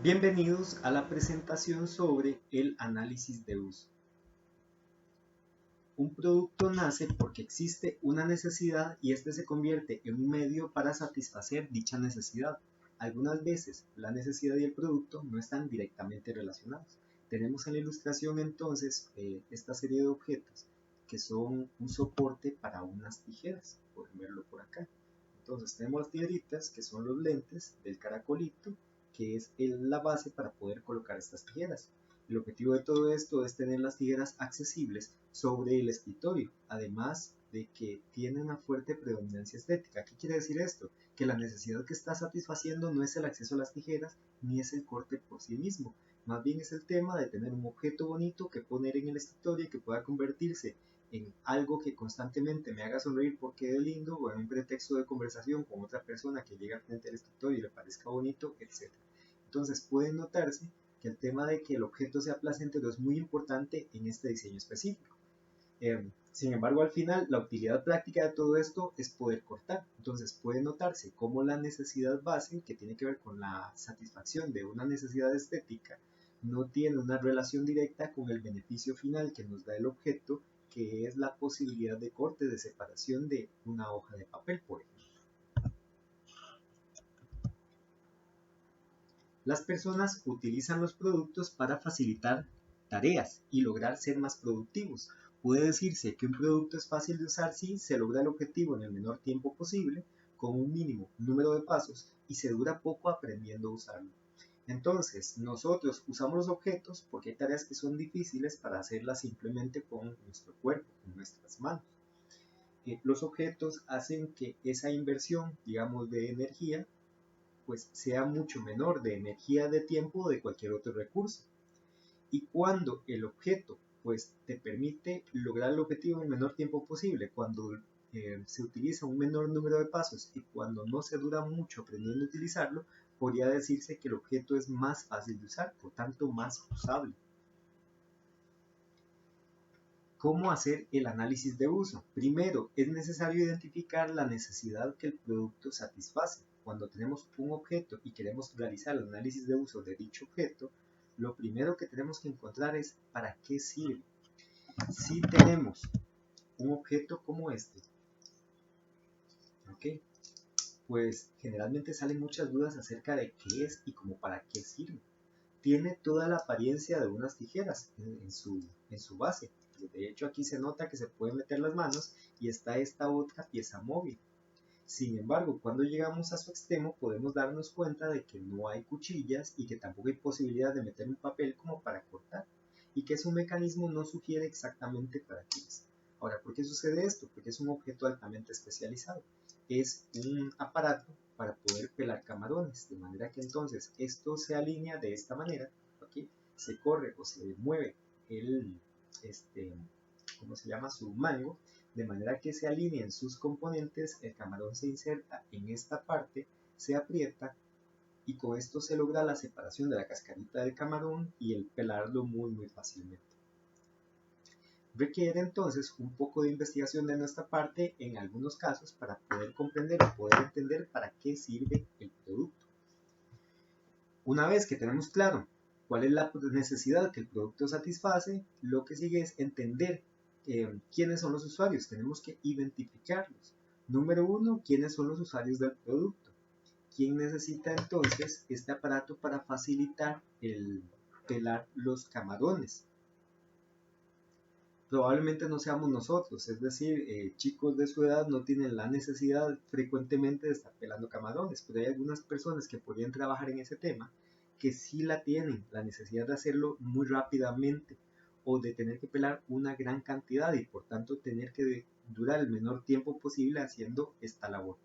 Bienvenidos a la presentación sobre el análisis de uso. Un producto nace porque existe una necesidad y este se convierte en un medio para satisfacer dicha necesidad. Algunas veces la necesidad y el producto no están directamente relacionados. Tenemos en la ilustración entonces esta serie de objetos que son un soporte para unas tijeras. Pueden verlo por acá. Entonces tenemos las tijeritas que son los lentes del caracolito, que es la base para poder colocar estas tijeras. El objetivo de todo esto es tener las tijeras accesibles sobre el escritorio, además de que tiene una fuerte predominancia estética. ¿Qué quiere decir esto? Que la necesidad que está satisfaciendo no es el acceso a las tijeras ni es el corte por sí mismo, más bien es el tema de tener un objeto bonito que poner en el escritorio y que pueda convertirse en algo que constantemente me haga sonreír porque es lindo o en un pretexto de conversación con otra persona que llega frente al escritorio y le parezca bonito, etc. Entonces puede notarse que el tema de que el objeto sea placentero es muy importante en este diseño específico. Sin embargo, al final, la utilidad práctica de todo esto es poder cortar. Entonces puede notarse cómo la necesidad base, que tiene que ver con la satisfacción de una necesidad estética, no tiene una relación directa con el beneficio final que nos da el objeto, que es la posibilidad de corte, de separación de una hoja de papel, por ejemplo. Las personas utilizan los productos para facilitar tareas y lograr ser más productivos. Puede decirse que un producto es fácil de usar si se logra el objetivo en el menor tiempo posible, con un mínimo número de pasos y se dura poco aprendiendo a usarlo. Entonces, nosotros usamos los objetos porque hay tareas que son difíciles para hacerlas simplemente con nuestro cuerpo, con nuestras manos. Los objetos hacen que esa inversión, digamos, de energía, pues sea mucho menor de energía, de tiempo o de cualquier otro recurso. Y cuando el objeto pues te permite lograr el objetivo en el menor tiempo posible, cuando se utiliza un menor número de pasos y cuando no se dura mucho aprendiendo a utilizarlo, podría decirse que el objeto es más fácil de usar, por tanto más usable. ¿Cómo hacer el análisis de uso? Primero, es necesario identificar la necesidad que el producto satisface. Cuando tenemos un objeto y queremos realizar el análisis de uso de dicho objeto, lo primero que tenemos que encontrar es para qué sirve. Si tenemos un objeto como este, ¿ok? Pues generalmente salen muchas dudas acerca de qué es y como para qué sirve. Tiene toda la apariencia de unas tijeras en su base. De hecho, aquí se nota que se pueden meter las manos y está esta otra pieza móvil. Sin embargo, cuando llegamos a su extremo podemos darnos cuenta de que no hay cuchillas y que tampoco hay posibilidad de meter un papel como para cortar y que su mecanismo no sugiere exactamente para qué es. Ahora, ¿por qué sucede esto? Porque es un objeto altamente especializado. Es un aparato para poder pelar camarones, de manera que entonces esto se alinea de esta manera, ¿okay? Se corre o se mueve ¿cómo se llama? Su mango, de manera que se alineen sus componentes, el camarón se inserta en esta parte, se aprieta y con esto se logra la separación de la cascarita del camarón y el pelarlo muy fácilmente. Requiere entonces un poco de investigación de nuestra parte en algunos casos para poder comprender y poder entender para qué sirve el producto. Una vez que tenemos claro cuál es la necesidad que el producto satisface, lo que sigue es entender quiénes son los usuarios. Tenemos que identificarlos. Número uno, quiénes son los usuarios del producto. ¿Quién necesita entonces este aparato para facilitar el pelar los camarones? Probablemente no seamos nosotros, es decir, chicos de su edad no tienen la necesidad frecuentemente de estar pelando camarones, pero hay algunas personas que podrían trabajar en ese tema que sí la tienen, la necesidad de hacerlo muy rápidamente o de tener que pelar una gran cantidad y por tanto tener que durar el menor tiempo posible haciendo esta labor.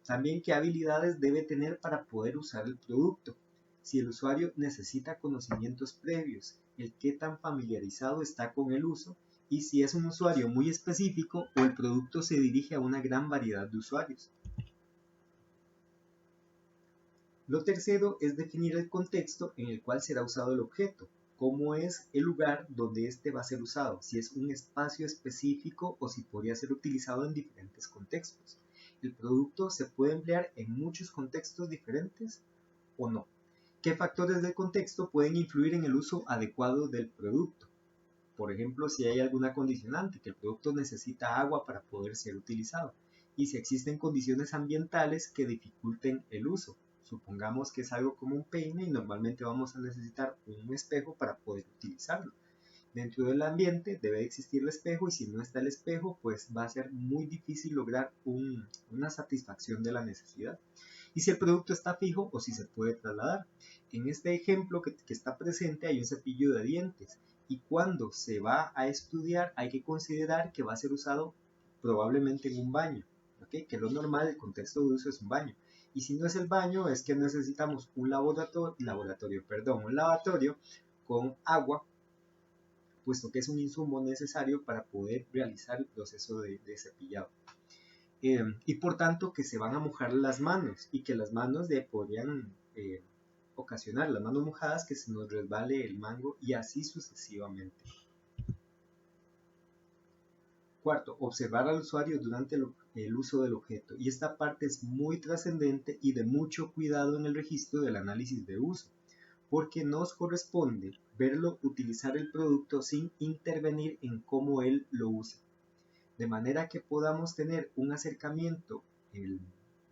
También qué habilidades debe tener para poder usar el producto. Si el usuario necesita conocimientos previos, el qué tan familiarizado está con el uso y si es un usuario muy específico o el producto se dirige a una gran variedad de usuarios. Lo tercero es definir el contexto en el cual será usado el objeto, cómo es el lugar donde este va a ser usado, si es un espacio específico o si podría ser utilizado en diferentes contextos. El producto se puede emplear en muchos contextos diferentes o no. ¿Qué factores del contexto pueden influir en el uso adecuado del producto? Por ejemplo, si hay alguna condicionante, que el producto necesita agua para poder ser utilizado, y si existen condiciones ambientales que dificulten el uso. Supongamos que es algo como un peine y normalmente vamos a necesitar un espejo para poder utilizarlo. Dentro del ambiente debe existir el espejo y si no está el espejo, pues va a ser muy difícil lograr una satisfacción de la necesidad. Y si el producto está fijo o si se puede trasladar. En este ejemplo que está presente hay un cepillo de dientes y cuando se va a estudiar hay que considerar que va a ser usado probablemente en un baño, ¿okay? Que lo normal, el contexto de uso es un baño. Y si no es el baño, es que necesitamos un lavatorio con agua, puesto que es un insumo necesario para poder realizar el proceso de cepillado. Y por tanto que se van a mojar las manos y que las manos podrían ocasionar, las manos mojadas, que se nos resbale el mango y así sucesivamente. Cuarto, observar al usuario durante el uso del objeto. Y esta parte es muy trascendente y de mucho cuidado en el registro del análisis de uso, porque nos corresponde verlo utilizar el producto sin intervenir en cómo él lo usa. De manera que podamos tener un acercamiento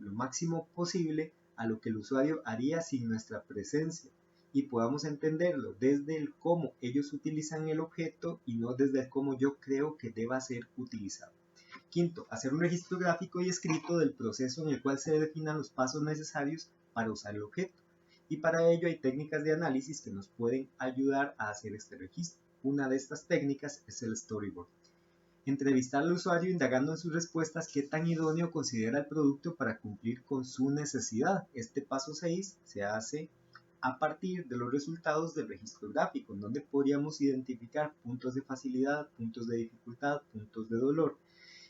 lo máximo posible a lo que el usuario haría sin nuestra presencia y podamos entenderlo desde el cómo ellos utilizan el objeto y no desde el cómo yo creo que deba ser utilizado. Quinto, hacer un registro gráfico y escrito del proceso en el cual se definan los pasos necesarios para usar el objeto. Y para ello hay técnicas de análisis que nos pueden ayudar a hacer este registro. Una de estas técnicas es el storyboard. Entrevistar al usuario indagando en sus respuestas qué tan idóneo considera el producto para cumplir con su necesidad. Este paso 6 se hace a partir de los resultados del registro gráfico, en donde podríamos identificar puntos de facilidad, puntos de dificultad, puntos de dolor,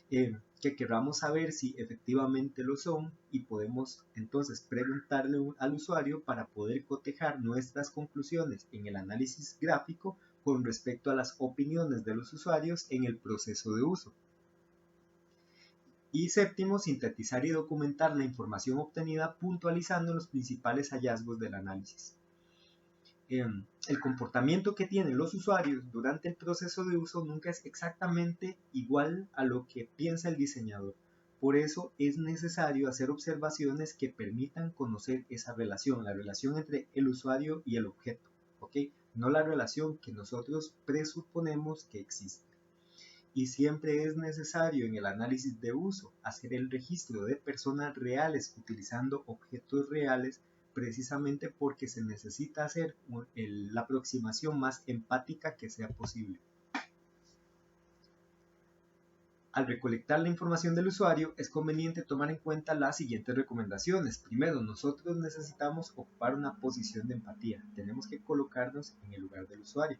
que queramos saber si efectivamente lo son y podemos entonces preguntarle al usuario para poder cotejar nuestras conclusiones en el análisis gráfico con respecto a las opiniones de los usuarios en el proceso de uso. Y séptimo, sintetizar y documentar la información obtenida puntualizando los principales hallazgos del análisis. El comportamiento que tienen los usuarios durante el proceso de uso nunca es exactamente igual a lo que piensa el diseñador. Por eso es necesario hacer observaciones que permitan conocer esa relación, la relación entre el usuario y el objeto, ¿ok? No la relación que nosotros presuponemos que existe. Y siempre es necesario en el análisis de uso hacer el registro de personas reales utilizando objetos reales, precisamente porque se necesita hacer la aproximación más empática que sea posible. Al recolectar la información del usuario, es conveniente tomar en cuenta las siguientes recomendaciones. Primero, nosotros necesitamos ocupar una posición de empatía. Tenemos que colocarnos en el lugar del usuario.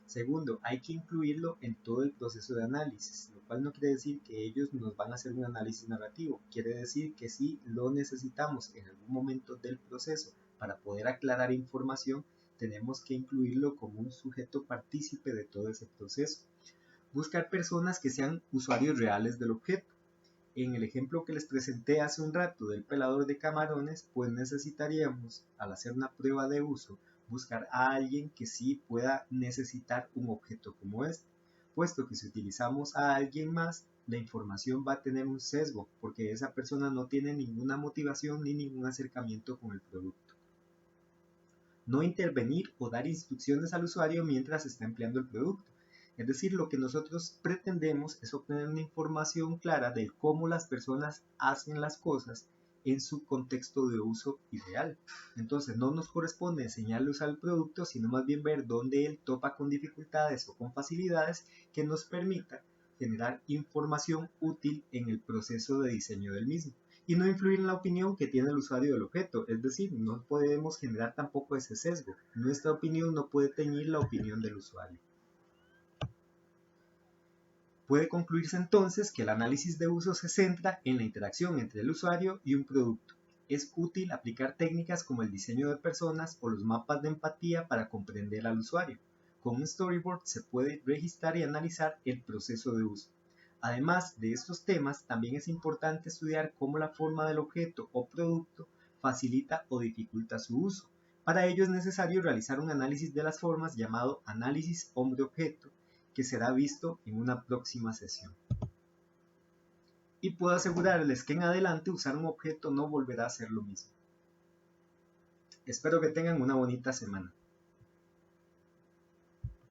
Segundo, hay que incluirlo en todo el proceso de análisis, lo cual no quiere decir que ellos nos van a hacer un análisis narrativo. Quiere decir que si lo necesitamos en algún momento del proceso para poder aclarar información, tenemos que incluirlo como un sujeto partícipe de todo ese proceso. Buscar personas que sean usuarios reales del objeto. En el ejemplo que les presenté hace un rato del pelador de camarones, pues necesitaríamos, al hacer una prueba de uso, buscar a alguien que sí pueda necesitar un objeto como este, puesto que si utilizamos a alguien más, la información va a tener un sesgo, porque esa persona no tiene ninguna motivación ni ningún acercamiento con el producto. No intervenir o dar instrucciones al usuario mientras está empleando el producto. Es decir, lo que nosotros pretendemos es obtener una información clara de cómo las personas hacen las cosas en su contexto de uso ideal. Entonces no nos corresponde enseñarle a usar el producto, sino más bien ver dónde él topa con dificultades o con facilidades que nos permita generar información útil en el proceso de diseño del mismo y no influir en la opinión que tiene el usuario del objeto. Es decir, no podemos generar tampoco ese sesgo. Nuestra opinión no puede teñir la opinión del usuario. Puede concluirse entonces que el análisis de uso se centra en la interacción entre el usuario y un producto. Es útil aplicar técnicas como el diseño de personas o los mapas de empatía para comprender al usuario. Con un storyboard se puede registrar y analizar el proceso de uso. Además de estos temas, también es importante estudiar cómo la forma del objeto o producto facilita o dificulta su uso, Para ello es necesario realizar un análisis de las formas llamado análisis hombre-objeto, que será visto en una próxima sesión. Y puedo asegurarles que en adelante usar un objeto no volverá a ser lo mismo. Espero que tengan una bonita semana.